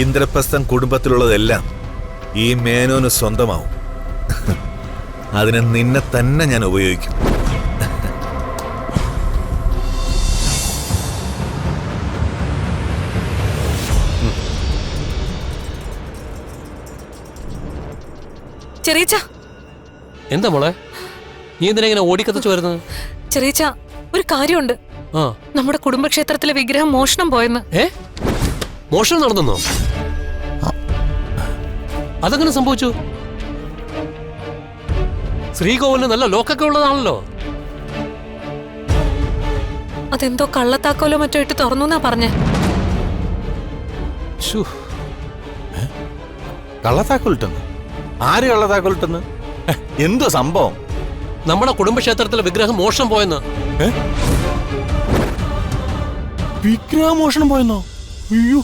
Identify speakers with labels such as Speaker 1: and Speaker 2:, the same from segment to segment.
Speaker 1: ഇന്ദ്രപ്രസ്ഥം കുടുംബത്തിലുള്ളതെല്ലാം ഈ മേനോന് സ്വന്തമാവും. അതിന് നിന്നെ തന്നെ ഞാൻ ഉപയോഗിക്കും.
Speaker 2: ചെറിയച്ച,
Speaker 3: എന്താ മോളെ നീ എന്തിനാ ഇങ്ങനെ ഓടിക്കത്തിച്ചു വരുന്നത്?
Speaker 2: ചെറിയച്ച, ഒരു കാര്യമുണ്ട്. നമ്മുടെ കുടുംബക്ഷേത്രത്തിലെ വിഗ്രഹം മോഷണം പോയെന്ന്.
Speaker 3: മോഷണം നടന്നോ? അതെങ്ങനെ സംഭവിച്ചു? ശ്രീകോവിലിന് നല്ല ലോക്കൊക്കെ ഉള്ളതാണല്ലോ.
Speaker 2: അതെന്തോ കള്ളത്താക്കോലോ മറ്റോ ഇട്ട് തുറന്നു പറഞ്ഞേ.
Speaker 4: കള്ളത്താക്കോലിട്ടെന്ന്? ആര് കള്ളത്താക്കോലിട്ടെന്ന്? എന്തോ സംഭവം?
Speaker 3: നമ്മുടെ കുടുംബക്ഷേത്രത്തിലെ വിഗ്രഹം മോഷണം പോയെന്ന്.
Speaker 4: വിഗ്രഹം മോഷണം പോയെന്നോ? അയ്യോ,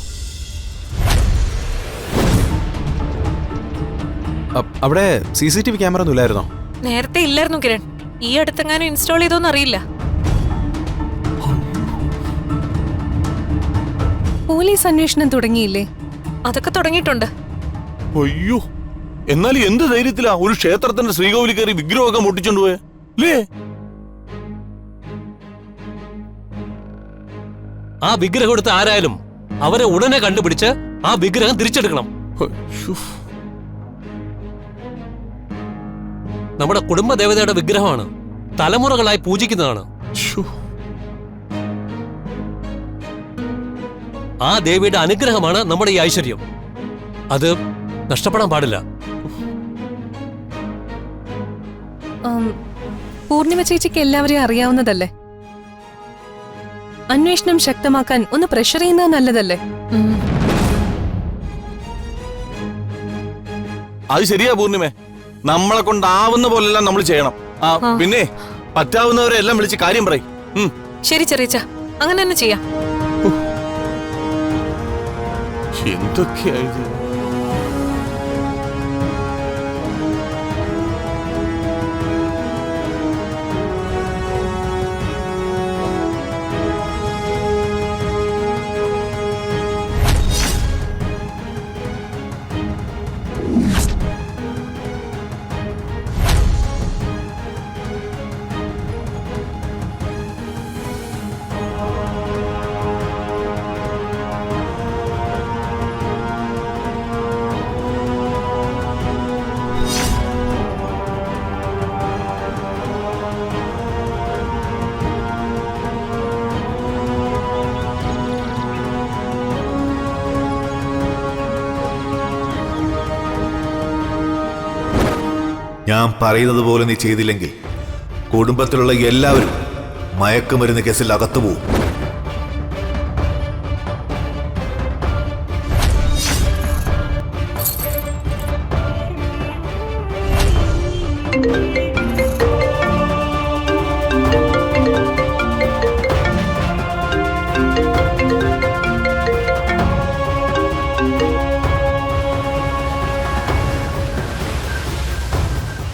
Speaker 4: അവിടെ CCTV ക്യാമറ ഒന്നും ഇല്ലായിരുന്നോ?
Speaker 2: നേരത്തെ ഇല്ലായിരുന്നു കിരൺ. ഈ അടുത്തെങ്ങാനും ഇൻസ്റ്റാൾ ചെയ്തോന്ന് അറിയില്ല.
Speaker 5: പോലീസ് അന്വേഷണം തുടങ്ങിയില്ലേ?
Speaker 2: അതൊക്കെ തുടങ്ങിയിട്ടുണ്ട്.
Speaker 4: അയ്യോ, എന്നാൽ എന്ത് ധൈര്യത്തിലാ ഒരു ക്ഷേത്രത്തിന്റെ ശ്രീകോവിലിൽ കയറി വിഗ്രഹമൊക്കെ മുട്ടിച്ചോണ്ടുപോയെ അല്ലേ?
Speaker 3: ആ വിഗ്രഹം എടുത്ത ആരായാലും അവരെ ഉടനെ കണ്ടുപിടിച്ച് ആ വിഗ്രഹം തിരിച്ചെടുക്കണം. നമ്മുടെ കുടുംബദേവതയുടെ വിഗ്രഹമാണ്, തലമുറകളായി പൂജിക്കുന്നതാണ്. ആ ദേവിയുടെ അനുഗ്രഹമാണ് നമ്മുടെ ഈ ഐശ്വര്യം. അത് നഷ്ടപ്പെടാൻ പാടില്ല.
Speaker 5: പൂർണിമ ചേച്ചിക്ക് എല്ലാവരെയും അറിയാവുന്നതല്ലേ? അന്വേഷണം ശക്തമാക്കാൻ ഒന്ന് പ്രഷർ ചെയ്യുന്നത് നല്ലതല്ലേ?
Speaker 4: അത് ശരിയാ പൂർണിമേ, നമ്മളെ കൊണ്ടാവുന്ന പോലെല്ലാം നമ്മൾ ചെയ്യണം. പിന്നെ പറ്റാവുന്നവരെ എല്ലാം വിളിച്ച് കാര്യം പറയും.
Speaker 2: ശരി ചെറിയച്ച, അങ്ങനെ തന്നെ ചെയ്യാം.
Speaker 4: എന്തൊക്കെയായത്?
Speaker 1: ഞാൻ പറയുന്നത് പോലെ നീ ചെയ്തില്ലെങ്കിൽ കുടുംബത്തിലുള്ള എല്ലാവരും മയക്കുമരുന്ന് കേസിൽ അകത്തു പോവും.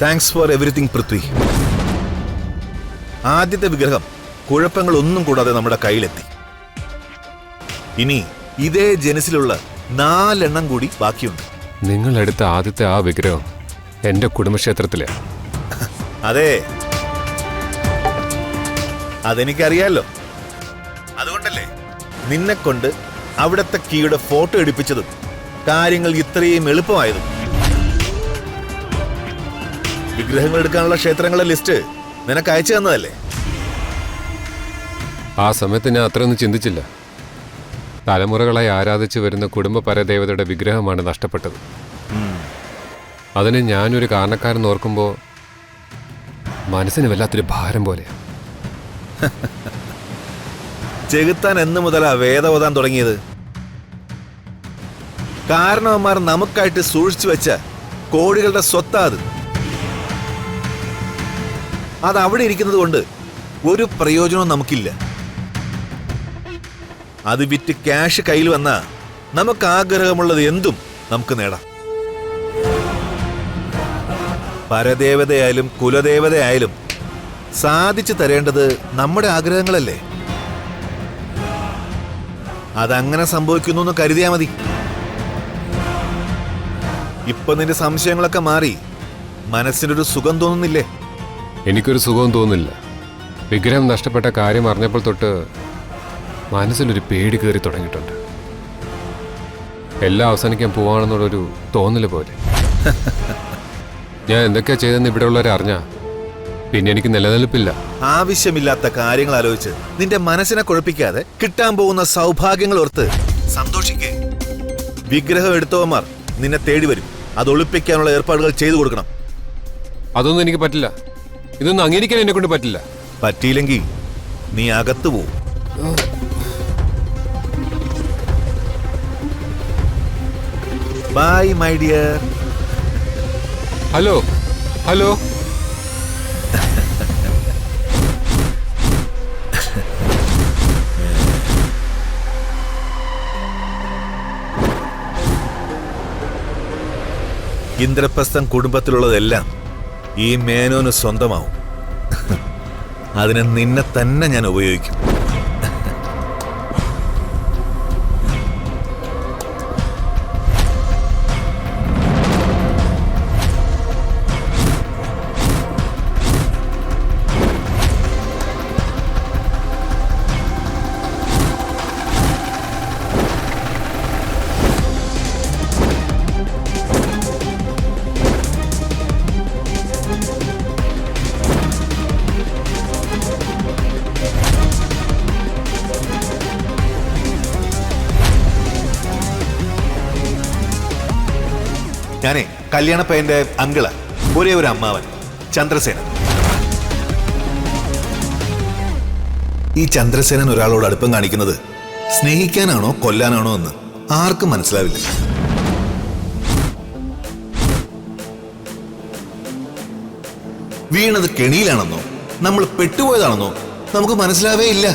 Speaker 1: Thanks for everything Prithvi. ആദ്യത്തെ വിഗ്രഹം കുഴപ്പങ്ങളൊന്നും കൂടാതെ നമ്മുടെ കയ്യിലെത്തി. ഇനി ഇതേ ജനസിലുള്ള 4 എണ്ണം കൂടി ബാക്കിയുണ്ട്.
Speaker 6: നിങ്ങൾ എടുത്ത ആദ്യത്തെ ആ വിഗ്രഹം എന്റെ കുടുംബക്ഷേത്രത്തിലെ.
Speaker 1: അതെ, അതെനിക്കറിയാലോ. അതുകൊണ്ടല്ലേ നിന്നെ കൊണ്ട് അവിടത്തെ കീയുടെ ഫോട്ടോ എടുപ്പിച്ചതും കാര്യങ്ങൾ ഇത്രയും എളുപ്പമായതും. വിഗ്രഹങ്ങൾ എടുക്കാനുള്ള ക്ഷേത്രങ്ങളുടെ ലിസ്റ്റ് നിനക്ക് അയച്ചു തന്നതല്ലേ?
Speaker 6: ആ സമയത്ത് ഞാൻ അത്രയൊന്നും ചിന്തിച്ചില്ല. തലമുറകളായി ആരാധിച്ചു വരുന്ന കുടുംബ പരദേവതയുടെ വിഗ്രഹമാണ് നഷ്ടപ്പെട്ടത്. അതിന് ഞാനൊരു കാരണക്കാരൻ ഓർക്കുമ്പോൾ മനസ്സിന് വല്ലാത്തൊരു ഭാരം പോലെ.
Speaker 1: ചെകുത്താൻ എന്ന് മുതലാ വേദവതാൻ തുടങ്ങിയത്? കാരണവന്മാർ നമുക്കായിട്ട് സൂക്ഷിച്ചു വെച്ച കോടികളുടെ സ്വത്താ അത്. അതവിടെ ഇരിക്കുന്നത് കൊണ്ട് ഒരു പ്രയോജനവും നമുക്കില്ല. അത് വിറ്റ് ക്യാഷ് കയ്യിൽ വന്നാ നമുക്ക് ആഗ്രഹമുള്ളത് എന്തും നമുക്ക് നേടാം. പരദേവതയായാലും കുലദേവതയായാലും സാധിച്ചു തരേണ്ടത് നമ്മുടെ ഇപ്പൊ നിന്റെ സംശയങ്ങളൊക്കെ മാറി മനസ്സിനൊരു സുഖം തോന്നുന്നില്ലേ?
Speaker 6: എനിക്കൊരു സുഖവും തോന്നുന്നില്ല. വിഗ്രഹം നഷ്ടപ്പെട്ട കാര്യം അറിഞ്ഞപ്പോൾ തൊട്ട് മനസ്സിലൊരു പേടി കയറി തുടങ്ങിയിട്ടുണ്ട്. എല്ലാം അവസാനിക്കാൻ പോവാണെന്നുള്ളൊരു തോന്നല് പോലെ. ഞാൻ എന്തൊക്കെയാ ചെയ്തെന്ന് ഇവിടെ ഉള്ളവരെ അറിഞ്ഞാ പിന്നെ എനിക്ക് നിലനിൽപ്പില്ല.
Speaker 1: ആവശ്യമില്ലാത്ത കാര്യങ്ങൾ ആലോചിച്ച് നിന്റെ മനസ്സിനെ കുഴപ്പിക്കാതെ കിട്ടാൻ പോകുന്ന സൗഭാഗ്യങ്ങൾ ഓർത്ത് സന്തോഷിക്കേ. വിഗ്രഹം എടുത്തവന്മാർ നിന്നെ തേടി വരും. അത് ഒളിപ്പിക്കാനുള്ള ഏർപ്പാടുകൾ ചെയ്തു കൊടുക്കണം.
Speaker 6: അതൊന്നും എനിക്ക് പറ്റില്ല. ഇതൊന്നും അംഗീകരിക്കാൻ എന്നെ കൊണ്ട് പറ്റില്ല.
Speaker 1: പറ്റിയില്ലെങ്കിൽ നീ അകത്തു പോവും. Bye my dear.
Speaker 6: Hello hello.
Speaker 1: Indraprastham കുടുംബത്തിലുള്ളതെല്ലാം ഈ മേനോന് സ്വന്തമാവും. അതിന് നിന്നെ തന്നെ ഞാൻ ഉപയോഗിക്കും. ഞാനേ കല്യാണപ്പയ്യന്റെ അങ്കിള, ഒരേ ഒരു അമ്മാവൻ, ചന്ദ്രസേനൻ. ഈ ചന്ദ്രസേനൻ ഒരാളോട് അടുപ്പം കാണിക്കുന്നത് സ്നേഹിക്കാനാണോ കൊല്ലാനാണോ എന്ന് ആർക്കും മനസ്സിലാവില്ല. വീണത് കെണിയിലാണെന്നോ നമ്മൾ പെട്ടുപോയതാണെന്നോ നമുക്ക് മനസ്സിലാവേ ഇല്ല.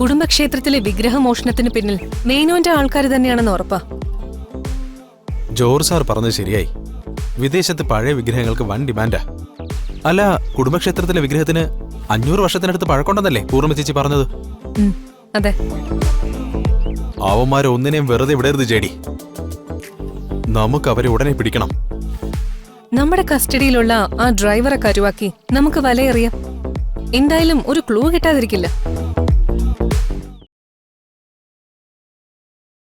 Speaker 5: കുടുംബക്ഷേത്രത്തിലെ വിഗ്രഹമോഷണത്തിന് പിന്നിൽ മേനോന്റെ ആൾക്കാർ തന്നെയാണെന്ന് ഉറപ്പാ.
Speaker 7: ജോർജ് സാർ പറഞ്ഞത് ശരിയായി. വിദേശത്ത് പഴയ വിഗ്രഹങ്ങൾക്ക് വൻ ഡിമാൻഡാ. അല്ല, കുടുംബക്ഷേത്രത്തിലെ വിഗ്രഹത്തിന് 500 വർഷത്തിനടുത്ത് പഴക്കമുണ്ടെന്നല്ലേ പൂർണ്ണ ചേച്ചി പറഞ്ഞത്?
Speaker 5: അതെ.
Speaker 7: അവന്മാരെ ഒന്നിനെയും വെറുതെ വിടരുത് ജേഡി. നമുക്ക് അവരെ ഉടനെ പിടിക്കണം.
Speaker 5: നമ്മുടെ കസ്റ്റഡിയിലുള്ള ആ ഡ്രൈവറെ കരുവാക്കി നമുക്ക് വലയെറിയാം. എന്തായാലും ഒരു ക്ലൂ കിട്ടാതിരിക്കില്ല.